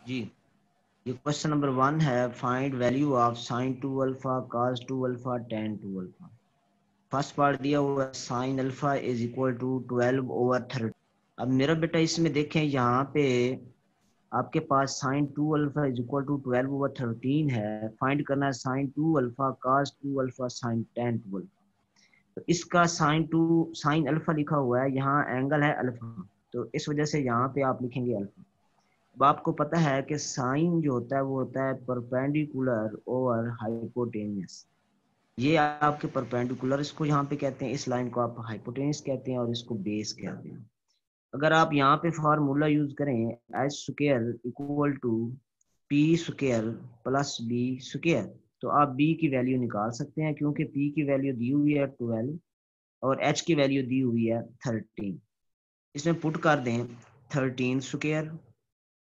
जी, ये question number 1 है, find value of sine 2 alpha, cos 2 alpha, tan 2 alpha. First part दिया हुआ है sine alpha is equal to 12/30। अब मेरा बेटा इसमें देखें, यहाँ पे आपके पास sine 2 alpha is equal to 12/13 है। फाइंड करना है sine 2 alpha, cos 2 alpha, sine tan 2 alpha. तो इसका साइन अल्फा लिखा हुआ है, यहाँ एंगल है अल्फा, तो इस वजह से यहाँ पे आप लिखेंगे अल्फा। अब आपको पता है कि साइन जो होता है वो होता है परपेंडिकुलर ओवर हाइपोटेनियस। ये आपके परपेंडिकुलर, इसको यहाँ पे कहते हैं, इस लाइन को आप हाइपोटेनियस कहते हैं और इसको बेस कहते हैं। अगर आप यहाँ पे फार्मूला यूज करें, H square equal to P square plus B square, तो आप बी की वैल्यू निकाल सकते हैं, क्योंकि पी की वैल्यू दी हुई है 12 और एच की वैल्यू दी हुई है 13। इसमें पुट कर दें 13 square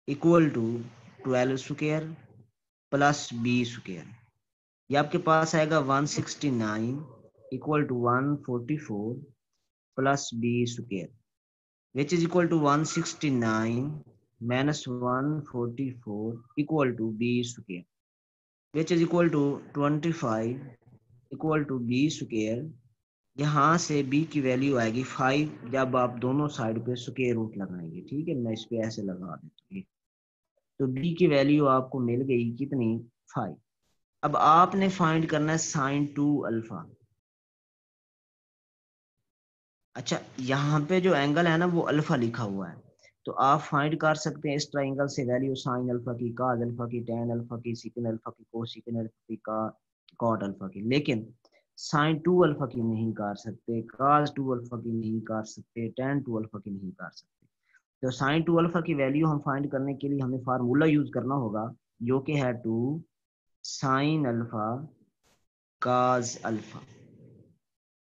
equal to 12 square plus B square. ये आपके पास आएगा 169 equal to 144 plus B square, which is equal to 169 minus 144 equal to B square, which is equal to 25 equal to B square. यहाँ से b की value आएगी 5 जब आप दोनों साइड पे स्क्वायर रूट लगाएंगे। ठीक है, मैं इस पे ऐसे लगा देता हूँ। तो b की वैल्यू आपको मिल गई कितनी, 5। अब आपने फाइंड करना है साइन 2 अल्फा। अच्छा, यहाँ पे जो एंगल है ना वो अल्फा लिखा हुआ है, तो आप फाइंड कर सकते हैं इस ट्राइंगल से वैल्यू साइन अल्फा की, cos अल्फा की, tan अल्फा की, सिकन अल्फा की, कोसिकन अल्फा की, कॉट अल्फा की। लेकिन साइन 2 अल्फा की नहीं कर सकते, cos 2 अल्फा की नहीं कर सकते, tan 2 अल्फा की नहीं कर सकते। तो साइन 2 अल्फा की वैल्यू हम फाइंड करने के लिए हमें फार्मूला यूज करना होगा, जो कि है 2 साइन अल्फा cos अल्फा।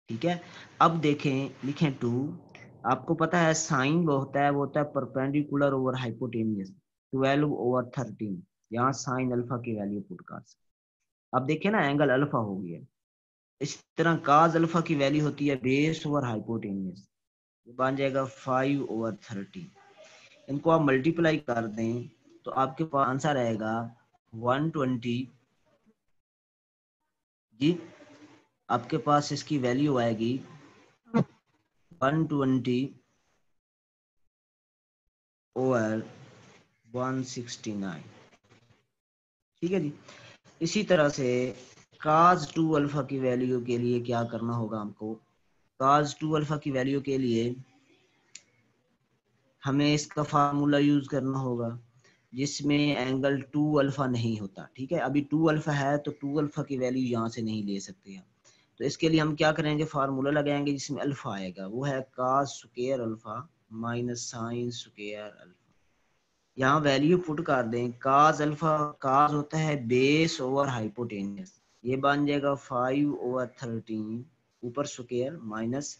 ठीक है, अब देखें, लिखें 2। आपको पता है साइन वो होता है परपेंडिकुलर ओवर हाइपोटेनियस, 12/13। यहाँ साइन अल्फा की वैल्यू पुट कर सकते। अब देखिए ना, एंगल अल्फा हो गया। इस तरह काज अल्फा की वैल्यू होती है बेस ओवर हाइपोटेनियस, बन जाएगा 5/13। इनको आप मल्टीप्लाई कर दें तो आपके पास आंसर आएगा 120। जी, आपके पास इसकी वैल्यू आएगी 120/169। ठीक है जी। इसी तरह से cos 2 अल्फा की वैल्यू के लिए क्या करना होगा हमको, cos 2 अल्फा की वैल्यू के लिए हमें इसका फार्मूला यूज करना होगा, जिसमें एंगल 2 अल्फा नहीं होता। ठीक है, अभी 2 अल्फा है तो 2 अल्फा की वैल्यू यहाँ से नहीं ले सकते हम। तो इसके लिए हम क्या करेंगे, फार्मूला लगाएंगे जिसमें अल्फा आएगा, वो है cos square alpha minus sine square alpha. यहाँ वैल्यू पुट कर दें, काज अल्फा, काज होता है बेस ओवर हाइपोटेनियस, ये बन जाएगा 5/13 ऊपर स्क्वायर माइनस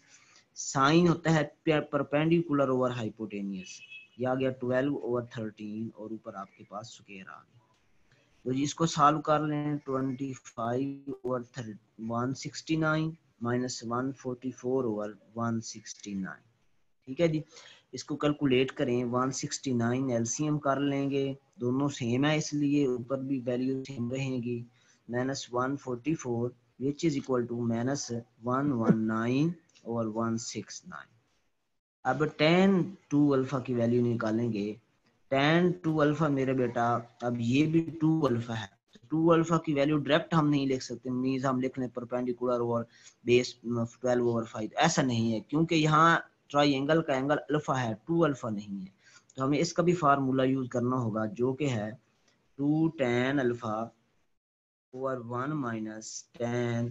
साइन होता है परपेंडिकुलर ओवर हाइपोटेनियस, ये आ गया 12/13 और ऊपर आपके पास स्क्वायर आ गया। तो जी इसको सॉल्व कर लें, 25/169 माइनस 144/169। ठीक है जी, इसको कैलकुलेट करें, 169 एलसीएम कर लेंगे, दोनों सेम है इसलिए ऊपर भी वैल्यू सेम रहेगी, minus 144 which is equal to minus 119/169। अब tan 2 अल्फा की वैल्यू निकालेंगे। tan 2 अल्फा मेरे बेटा, अब ये भी 2 अल्फा है, 2 अल्फा की वैल्यू डायरेक्ट हम नहीं लिख सकते, मीन्स हम लिख लें परपेंडिकुलर और बेस 12/5, ऐसा नहीं है, क्योंकि यहाँ ट्राइंगल का एंगल अल्फा है, 2 अल्फा नहीं है। तो हमें इसका भी फार्मूला यूज करना होगा, जो कि है 2 tan alpha over 1 minus tan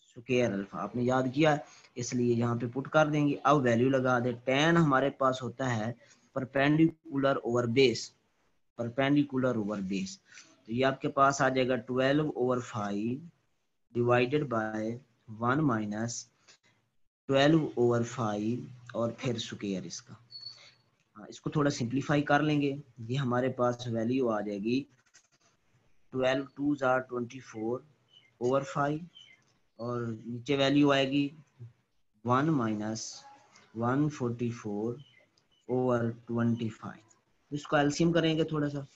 square alpha. आपने याद किया, इसलिए यहाँ पे पुट कर देंगे। अब वैल्यू लगा दे, tan हमारे पास होता है perpendicular over base, perpendicular over base, तो ये आपके पास आ जाएगा 12/5 डिवाइडेड बाय 1 माइनस 12/5 और फिर स्क्वायर इसका। हाँ, इसको थोड़ा सिंप्लीफाई कर लेंगे, ये हमारे पास वैल्यू आ जाएगी 12×2 = 24/5 और नीचे वैल्यू आएगी 1 माइनस 144/25। इसको एलसीएम करेंगे थोड़ा सा,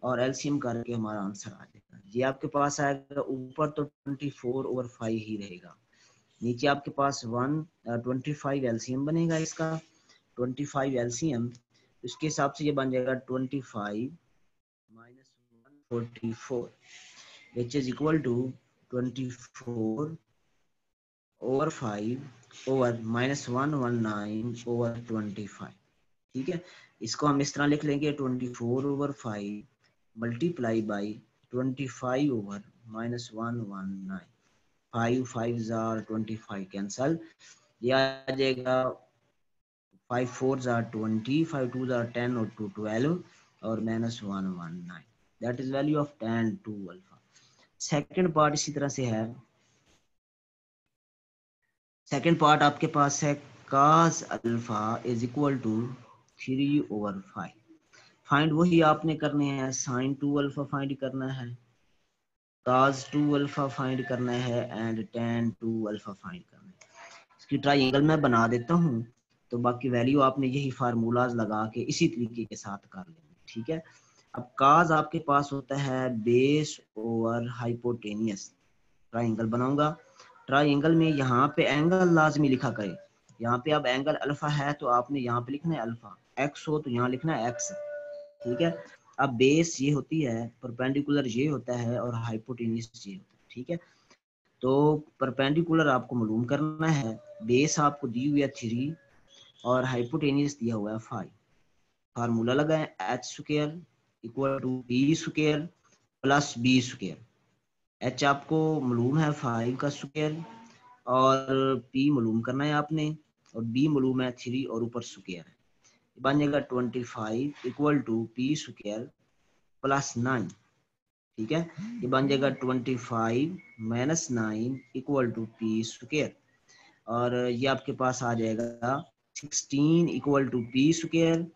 और एलसीएम करके हमारा आंसर आ जाएगा। ये आपके पास आएगा, ऊपर तो 24/5 ही रहेगा, नीचे आपके पास 25 एलसीएम बनेगा इसका। 25 एलसीएम, इसके हिसाब से ये बन जाएगा 25 minus 144 which is equal to 24/5 over -119/25। ठीक है, इसको हम इस तरह लिख लेंगे 24/5 मल्टीप्लाई बाई 25 ओवर -119। 5 5 25 कैंसल, ये आ जाएगा 5 4 20, 5 2 10 और 2 12 और -119। That is value of tan 2 alpha. Second part इसी तरह से है। सेकंड पार्ट आपके पास है cos alpha is equal to 3/5। Find वही आपने करने हैं, sin 2 अल्फा फाइंड करना है, cos 2 अल्फा फाइंड करना है एंड tan 2 अल्फा फाइंड करना है। इसकी ट्रायंगल मैं बना देता हूँ, तो बाकी वैल्यू आपने यही फार्मूलाज लगा के इसी तरीके के साथ कर लेंगे। ठीक है, अब cos आपके पास होता है बेस ओवर हाइपोटेनियस। ट्रायंगल बनाऊंगा, ट्रायंगल में यहाँ पे एंगल लाजमी लिखा करे। यहाँ पे अब एंगल अल्फा है तो आपने यहाँ पे लिखना है अल्फा, एक्स हो तो यहाँ लिखना है एक्स। ठीक है, अब बेस ये होती है, परपेंडिकुलर ये होता है और हाइपोटेन्यूस ये होता है। ठीक है, तो परपेंडिकुलर आपको मालूम करना है, बेस आपको दी हुई है 3 और हाइपोटेन्यूस दिया हुआ है 5। फार्मूला लगाएं, H square equal to B square plus B square. H आपको मालूम है 5 का स्क्वायर और पी मालूम करना है आपने, और बी मालूम है 3 और ऊपर स्क्वायर है, बन जाएगा 25 equal to P square plus 9। ठीक है, ये बन जाएगा 25 minus 9 equal to P square, और ये आपके पास आ जाएगा 16 इक्वल टू पी स्क्वायर,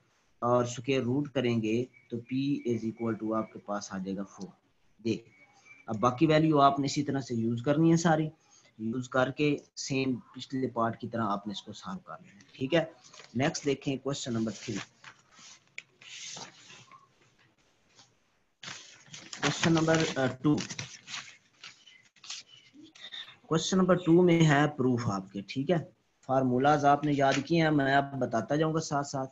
और स्क्वायर रूट करेंगे तो पी इज इक्वल टू आपके पास आ जाएगा 4। देख, अब बाकी वैल्यू आपने इसी तरह से यूज करनी है, सारी यूज करके सेम पिछले पार्ट की तरह आपने इसको सॉल्व कर लेना है। ठीक है, नेक्स्ट देखें question number 3। Question number 2। Question number 2 में है प्रूफ आपके। ठीक है, फार्मूलाज आपने याद किए हैं, मैं आप बताता जाऊंगा साथ साथ।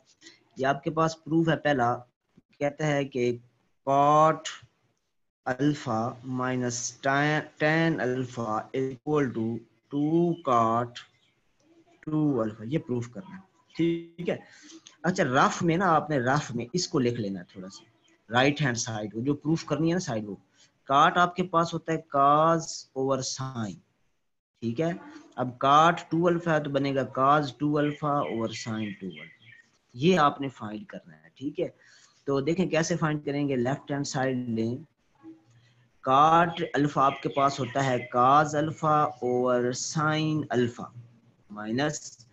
ये आपके पास प्रूफ है। पहला कहता है कि cot alpha minus tan alpha equal to 2 cot 2 alpha, ये प्रूफ करना है। ठीक है, अच्छा रफ में ना, आपने रफ में इसको लिख लेना है थोड़ा सा, राइट हैंड साइड को जो प्रूफ करनी है ना साइड, वो काट आपके पास होता है cos ओवर साइन। ठीक है, अब काट 2 अल्फा है तो बनेगा cos 2 alpha over sine 2 alpha, ये आपने फाइंड करना है। ठीक है, तो देखें कैसे फाइंड करेंगे। लेफ्ट हैंड साइड लें, काट अल्फा आपके पास होता है cos alpha over sine alpha minus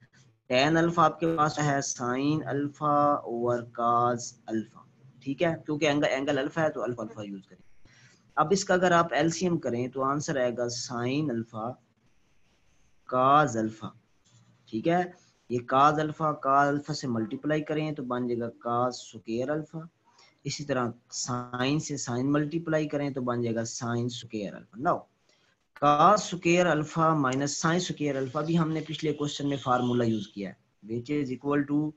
tan alpha आपके पास है sine alpha over cos alpha. ठीक है, क्योंकि एंगल अल्फा है तो अल्फा अल्फा यूज करें। अब इसका अगर आप एलसीएम करें तो आंसर आएगा साइन अल्फा cos अल्फा। ठीक है, ये cos अल्फा से मल्टीप्लाई करें तो बन जाएगा cos स्क्वायर अल्फा। इसी तरह साइन से साइन मल्टीप्लाई करें तो बन जाएगा sine square alpha. Now cos square alpha minus sine square alpha भी हमने पिछले क्वेश्चन में फार्मूला यूज किया है, which is equal to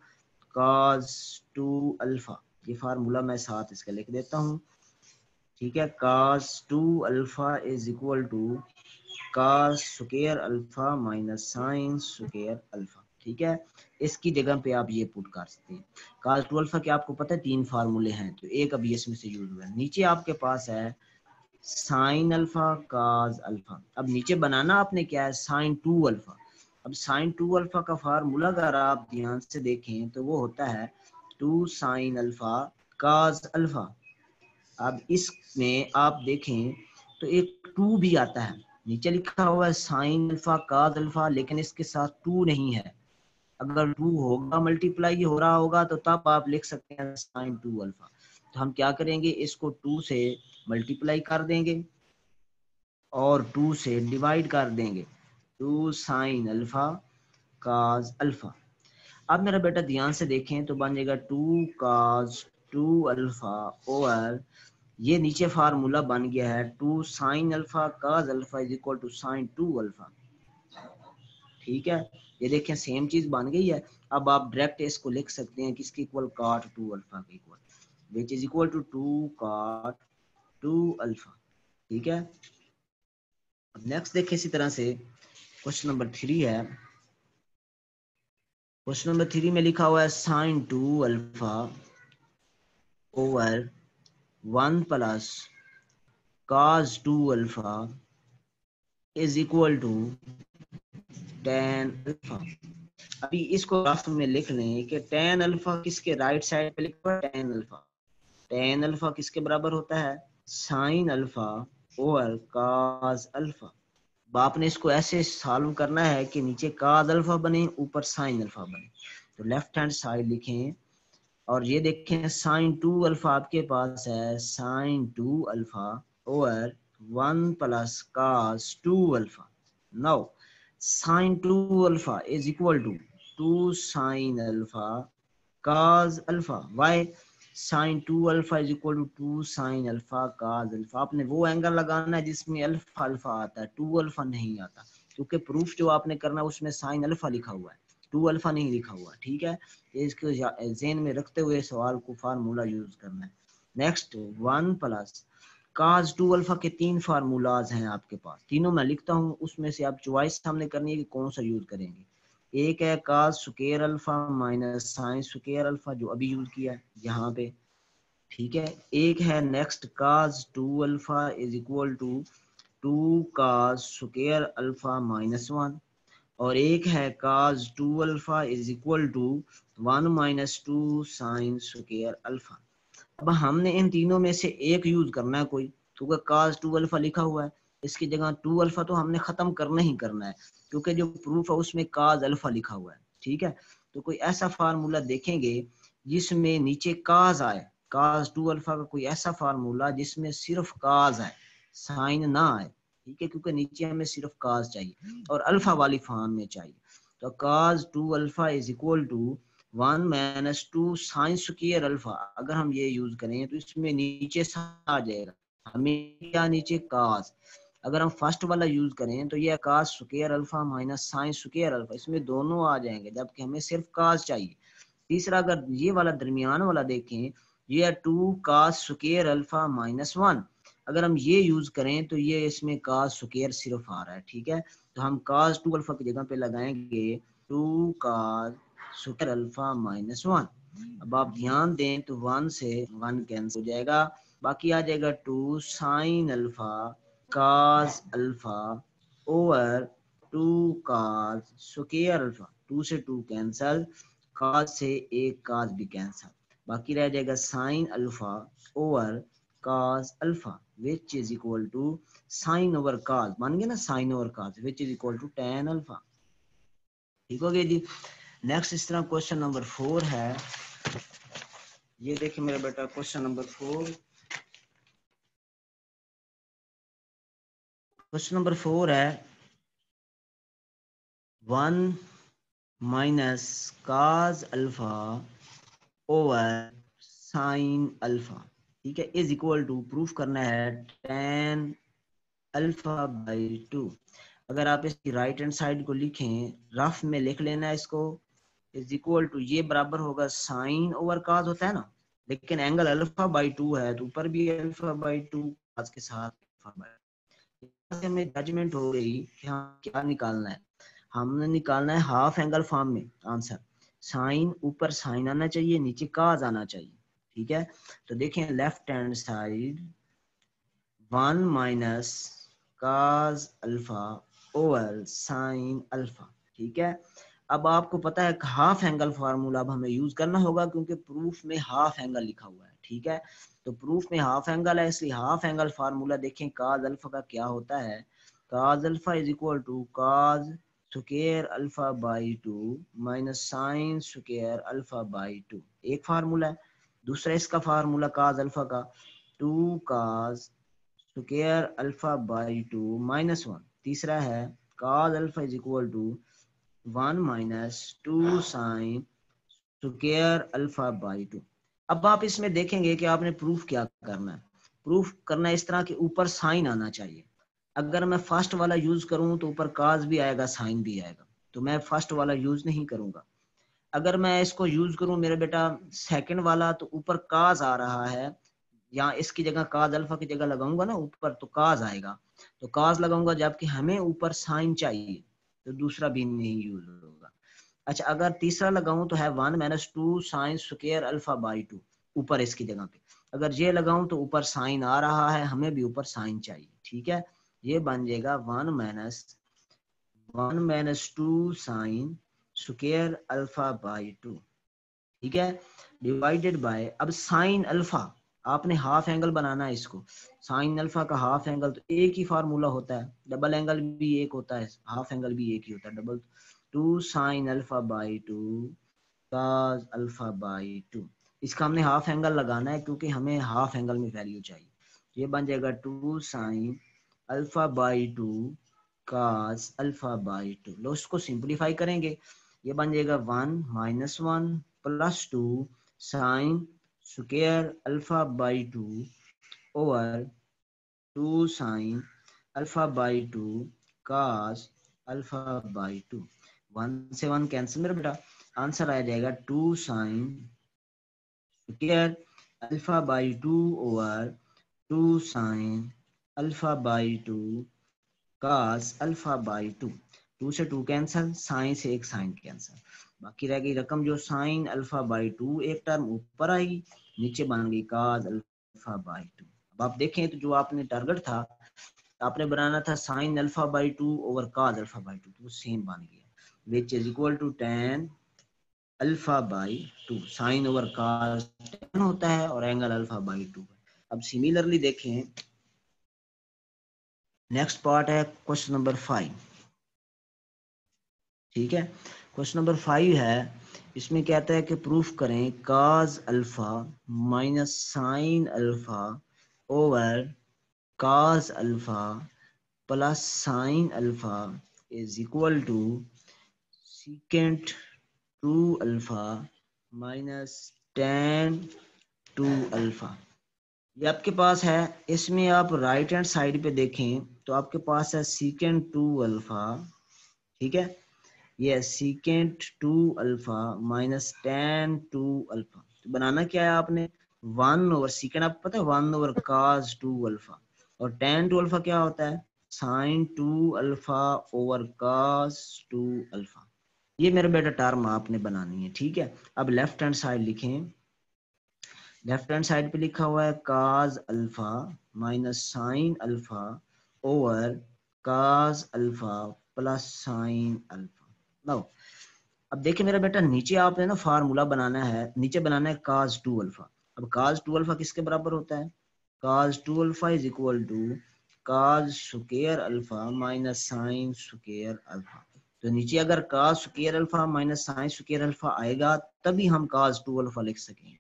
cos 2 alpha. ये फार्मूला मैं साथ इसका लिख देता हूँ। ठीक है, cos 2 alpha is equal to cos square alpha minus sine square alpha. ठीक है, इसकी जगह पे आप ये पुट कर सकते हैं। cos 2 अल्फा के आपको पता है 3 फार्मूले हैं, तो एक अभी इसमें से यूज हुआ है। नीचे आपके पास है साइन अल्फा cos अल्फा। अब नीचे बनाना आपने क्या है, साइन 2 अल्फा। अब साइन 2 अल्फा का फार्मूला अगर आप ध्यान से देखें तो वो होता है 2 साइन अल्फा cos अल्फा। अब इसमें आप देखें तो एक 2 भी आता है, नीचे लिखा हुआ है साइन अल्फा cos अल्फा, लेकिन इसके साथ 2 नहीं है। अगर 2 होगा, मल्टीप्लाई हो रहा होगा, तो तब आप लिख सकते हैं साइन 2 अल्फा। तो हम क्या करेंगे, इसको 2 से मल्टीप्लाई कर देंगे और 2 से डिवाइड कर देंगे, 2 साइन अल्फा cos अल्फा। अब मेरा बेटा ध्यान से देखें तो बन जाएगा 2 cos टू अल्फा ओवर, ये नीचे फार्मूला बन गया है two sine alpha cos alpha is equal to sine two alpha. ठीक है, ये देखें सेम चीज बन गई है। अब आप डायरेक्ट इसको लिख सकते हैं किसके इक्वल, कॉट टू अल्फा के equal, which is equal to two cot two alpha. ठीक है, अब नेक्स्ट देखें इसी तरह से क्वेश्चन नंबर 3 है। क्वेश्चन नंबर 3 में लिखा हुआ है sine two alpha over 1 plus cos two alpha is equal to tan alpha. अभी इसको ग्राफ में लिख लें कि टेन अल्फा किसके राइट साइड पे लिखा है, टेन अल्फा, टेन अल्फा किसके बराबर होता है, sine alpha over cos alpha. आपने इसको ऐसे सॉल्व करना है कि नीचे कॉस अल्फा बने ऊपर साइन अल्फा बने। तो लेफ्ट हैंड साइड लिखें और ये देखें साइन टू अल्फा आपके पास है sine two alpha over 1 plus cos two alpha. Now sine two alpha is equal to two sine alpha cos alpha. Why sine two alpha is equal to two sine alpha cos alpha. आपने वो angle लगाना है जिसमें alpha alpha आता है, to alpha नहीं आता, क्योंकि प्रूफ जो आपने करना है उसमें साइन अल्फा लिखा हुआ है, टू अल्फा नहीं लिखा हुआ। ठीक है, इसको ज़हन में रखते हुए सवाल को फार्मूला यूज करना है। नेक्स्ट 1 प्लस cos टू अल्फा के 3 फार्मूलाज हैं आपके पास, तीनों मैं लिखता हूँ, उसमें से आप चॉइस सामने करनी है कि कौन सा यूज करेंगे। एक है cos square alpha minus sine square alpha जो अभी यूज किया है यहाँ पे। ठीक है, एक है next cos two alpha is equal to two cos square alpha minus one, और एक है cos two alpha is equal to one minus two sine square alpha. अब हमने इन तीनों में से एक यूज करना है कोई, क्योंकि cos टू अल्फा लिखा हुआ है, इसकी जगह टू अल्फा तो हमने खत्म करना ही करना है, क्योंकि जो प्रूफ है उसमें cos अल्फा लिखा हुआ है। ठीक है, तो कोई ऐसा फार्मूला देखेंगे जिसमें नीचे cos आए, cos टू अल्फा का कोई ऐसा फार्मूला जिसमें सिर्फ cos आए, साइन ना आए। ठीक है, क्योंकि नीचे हमें सिर्फ cos चाहिए और अल्फा वाली फॉर्म में चाहिए। तो cos two alpha is equal to one minus two sine square alpha. अगर हम ये यूज करें तो इसमें नीचे आ जाएगा, हमें क्या नीचे cos। अगर हम फर्स्ट वाला यूज करें तो ये cos square alpha minus sine square alpha, इसमें दोनों आ जाएंगे जबकि हमें सिर्फ cos चाहिए। तीसरा अगर ये वाला दरमियान वाला देखें, ये है two cos square alpha minus one, अगर हम ये यूज करें तो ये इसमें cos स्क्वायर सिर्फ आ रहा है। ठीक है, तो हम cos टू अल्फा की जगह पे लगाएंगे two cos square alpha minus one. अब आप ध्यान दें तो वन से वन कैंसिल हो जाएगा, बाकी आ जाएगा two sine alpha cos alpha over two cos square alpha, two से टू कैंसल, cos से एक cos भी कैंसल, बाकी रह जाएगा sine alpha over cos alpha which is equal to sine over cos, मान गया ना, sine over cos which is equal to tan alpha. ठीक हो गया जी। नेक्स्ट इस तरह क्वेश्चन नंबर 4 है, ये देखिए मेरा बेटा क्वेश्चन नंबर 4। क्वेश्चन नंबर 4 है one minus cos alpha over sine alpha. ठीक है, इज इक्वल टू प्रूफ करना है tan अल्फा बाई टू। अगर आप इसकी राइट हैंड साइड को लिखें, रफ में लिख लेना है इसको, इज इक्वल टू ये बराबर होगा साइन ओवर cos होता है ना, लेकिन एंगल अल्फा बाई टू है तो ऊपर भी अल्फा बाई टू cos के साथ अल्फा बाई। हमें जजमेंट हो गई कि हाँ क्या निकालना है, हमने निकालना है हाफ एंगल फॉर्म में आंसर, साइन ऊपर साइन आना चाहिए नीचे cos आना चाहिए। ठीक है, तो देखें left hand side one minus cos alpha over sine alpha. ठीक है, अब आपको पता है हाफ एंगल फार्मूला अब हमें यूज करना होगा क्योंकि प्रूफ में हाफ एंगल लिखा हुआ है। ठीक है, तो प्रूफ में हाफ एंगल है इसलिए हाफ एंगल फार्मूला देखें cos अल्फा का क्या होता है, cos alpha is equal to cos square alpha by two minus sine square alpha by two, एक फार्मूला है। दूसरा इसका फार्मूला cos अल्फा का two cos square alpha by two minus one. तीसरा है cos alpha is equal to one minus two sine square alpha by two. अब आप इसमें देखेंगे कि आपने प्रूफ क्या करना है। प्रूफ करना है इस तरह के ऊपर साइन आना चाहिए। अगर मैं फर्स्ट वाला यूज करूं तो ऊपर काज भी आएगा साइन भी आएगा, तो मैं फर्स्ट वाला यूज नहीं करूंगा। अगर मैं इसको यूज करूं मेरे बेटा सेकंड वाला, तो ऊपर काज आ रहा है, यहाँ इसकी जगह काज अल्फा की जगह लगाऊंगा ना ऊपर, तो काज आएगा, तो काज लगाऊंगा, जबकि हमें ऊपर साइन चाहिए, तो दूसरा भी नहीं यूज होगा। अच्छा, अगर तीसरा लगाऊं तो है 1 - 2 साइन स्क्वायर अल्फा बाई 2, ऊपर इसकी जगह पे। अगर ये लगाऊं तो ऊपर साइन आ रहा है, हमें भी ऊपर साइन चाहिए, ठीक है। ये बन जाएगा 1 - 2 साइन स्क्वायर अल्फा बाई 2, ठीक है, डिवाइडेड बाय, अब साइन अल्फा आपने हाफ एंगल बनाना है इसको। साइन अल्फा का हाफ एंगल तो एक ही फार्मूला होता है, डबल एंगल भी एक होता है, हाफ एंगल भी एक ही होता है, double. 2 sin alpha by 2 cos alpha by 2, इसका हमने हाफ एंगल लगाना है क्योंकि हमें हाफ एंगल में वैल्यू चाहिए। ये बन जाएगा 2 sin alpha by 2 cos alpha by 2। लो इसको सिंप्लीफाई करेंगे, ये बन जाएगा 1 - 1 +2 sign square alpha by 2 over 2 sin alpha by 2 cos alpha by 2। 1 से 1 कैंसिल मेरा बेटा, आंसर आ जाएगा 2 sin square alpha by 2 over 2 sin alpha by 2 cos alpha by 2। 2 से 2 कैंसिल, साइन से एक साइन कैंसिल, बाकी रह गई रकम जो साइन अल्फा बाई 2, एक टर्म ऊपर आएगी, नीचे बन गई cos अल्फा बाई 2। अब आप देखें तो जो आपने टारगेट था, आपने बनाना था sine alpha by 2 over cos alpha by 2, तो सेम बन गया, which is equal to tan alpha by 2। Sine over cos tan होता है और एंगल अल्फा बाई 2। अब सिमिलरली देखें, नेक्स्ट पार्ट है क्वेश्चन नंबर 5, ठीक है। क्वेश्चन नंबर 5 है, इसमें कहता है कि प्रूफ करें cos alpha minus sine alpha over cos alpha plus sine alpha is equal to secant 2 alpha minus tan 2 alpha. ये आपके पास है, इसमें आप राइट हैंड साइड पे देखें तो आपके पास है सीकेंट 2 अल्फा, ठीक है, ये secant 2 alpha minus tan 2 alpha. तो बनाना क्या है आपने, 1 ओवर सीकेंट, आपको पता है 1 ओवर cos 2 अल्फा, और tan 2 अल्फा क्या होता है, sine 2 alpha over cos 2 alpha. ये मेरे बेटा टर्म आपने बनानी है, ठीक है। अब लेफ्ट हैंड साइड लिखें, लेफ्ट हैंड साइड पे लिखा हुआ है cos alpha minus sine alpha over cos alpha plus sine alpha. Now अब देखिए मेरा बेटा, नीचे आपने ना फार्मूला बनाना है, नीचे बनाना है cos 2 अल्फा। अब cos 2 अल्फा किसके बराबर होता है, cos 2 alpha is equal to cos square alpha minus sine square alpha. तो नीचे अगर cos square alpha minus sine square alpha आएगा तभी हम cos 2 अल्फा लिख सकेंगे।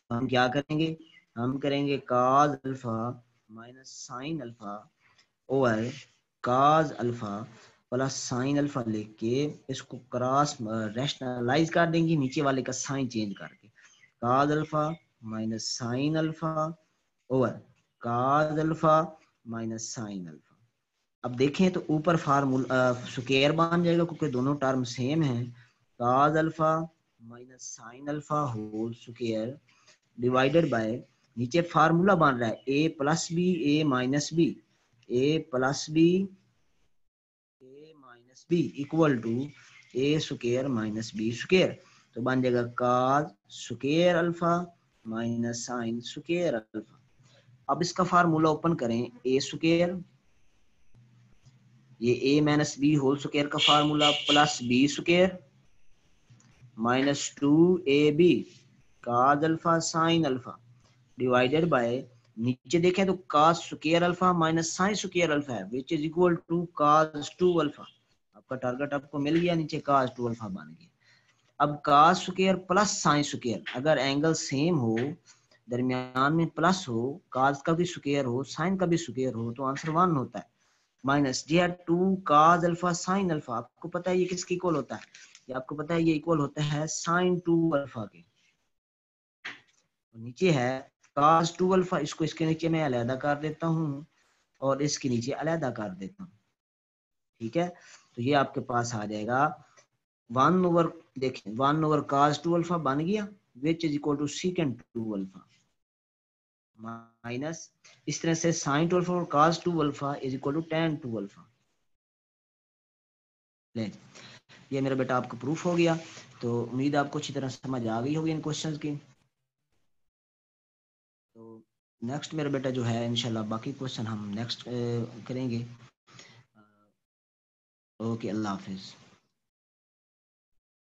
हम क्या करेंगे, हम करेंगे cos alpha minus sine alpha over cos alpha plus sine alpha लिख के इसको क्रॉस रैशनलाइज कर देंगे नीचे वाले का साइन चेंज करके, cos alpha minus sine alpha over cos alpha minus sine alpha. अब देखें तो ऊपर फार्मूला स्क्वायर बन जाएगा क्योंकि दोनों टर्म सेम है, cos alpha minus sine alpha whole square divided by, नीचे फार्मूला बन रहा है a plus B A minus B, a plus B A minus B equal to A square minus B square. तो बन जाएगा cos square alpha minus sine square alpha. अब इसका formula open करें, ए स्क्वायर, ये a minus B whole square का formula plus B square minus 2ab cos alpha sine alpha divided by, नीचे देखें तो cos square alpha minus sine square alpha है which is equal to cos 2 alpha. आपका target आपको मिल गया, नीचे cos 2 अल्फा बन गया। अब cos square plus sine square, अगर एंगल सेम हो, दरमियान में प्लस हो, cos का भी स्क्वायर हो साइन का भी स्क्वायर हो, तो आंसर 1 होता है। माइनस जी 2 cos अल्फा साइन अल्फा, आपको पता है ये किसके इक्वल होता है, ये आपको पता है ये इक्वल होता है साइन 2 अल्फा के। नीचे है cos 2 अल्फा, इसको इसके नीचे मैं अलहदा कर देता हूँ और इसके नीचे अलहदा कर देता हूँ। ठीक है, तो ये आपके पास आ जाएगा 1 ओवर, देखिए 1 ओवर cos 2 अल्फा बन गया, which is equal to secant 2 alpha minus इस तरह से sin 2 अल्फा और cos 2 alpha is equal to tan 2 alpha. ले, ये मेरा बेटा आपका प्रूफ हो गया। तो उम्मीद आपको अच्छी तरह समझ आ गई होगी इन क्वेश्चंस की। तो नेक्स्ट मेरा बेटा जो है इंशाल्लाह बाकी क्वेश्चन हम नेक्स्ट करेंगे। ओके, अल्लाह हाफिज़।